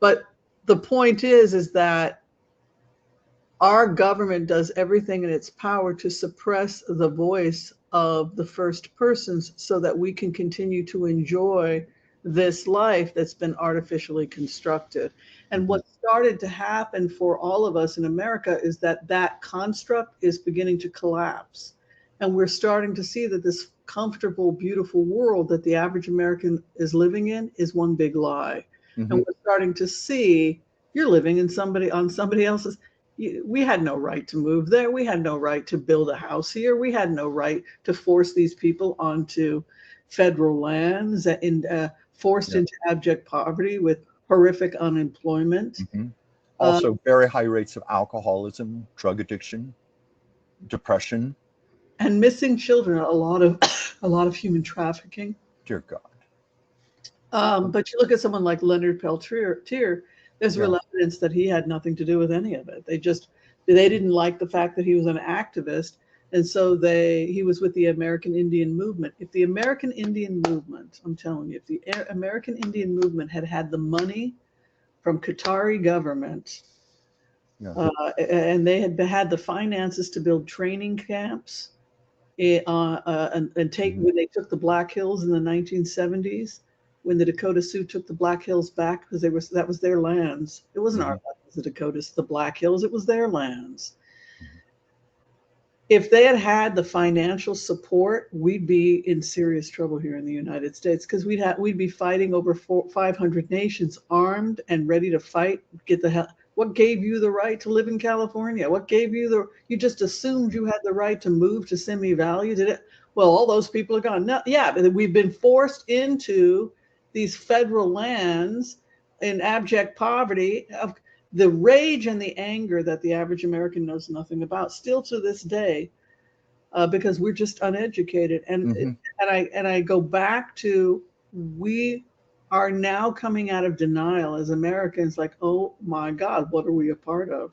But the point is that our government does everything in its power to suppress the voice of the first persons so that we can continue to enjoy this life that's been artificially constructed. And Hmm. what started to happen for all of us in America is that that construct is beginning to collapse. And we're starting to see that this comfortable, beautiful world that the average American is living in is one big lie. And Hmm. we're starting to see you're living in somebody else's. We had no right to move there. We had no right to build a house here. We had no right to force these people onto federal lands and forced Yeah. into abject poverty with horrific unemployment. Hmm. Uh, Also, very high rates of alcoholism, drug addiction, depression. and missing children, a lot of a lot of human trafficking. Dear God. But you look at someone like Leonard Peltier, there's Yeah. real evidence that he had nothing to do with any of it. They didn't like the fact that he was an activist, and so he was with the American Indian movement. If the American Indian movement, I'm telling you, if the American Indian movement had had the money from Qatari government, Yeah. and they had had the finances to build training camps, and take Hmm. when they took the Black Hills in the 1970s, when the Dakota Sioux took the Black Hills back because that was their lands. It wasn't our Hmm. lands, the Dakotas, the Black Hills. It was their lands. Hmm. If they had had the financial support, we'd be in serious trouble here in the United States because we'd be fighting over 500 nations, armed and ready to fight. Get the hell. What gave you the right to live in California? What gave you the? You just assumed you had the right to move to Simi Valley, did it? Well, all those people are gone. No, yeah, but we've been forced into these federal lands in abject poverty. Of the rage and the anger that the average American knows nothing about, still to this day, because we're just uneducated. Hmm. And I go back to we are now coming out of denial as Americans, like, oh my God, what are we a part of?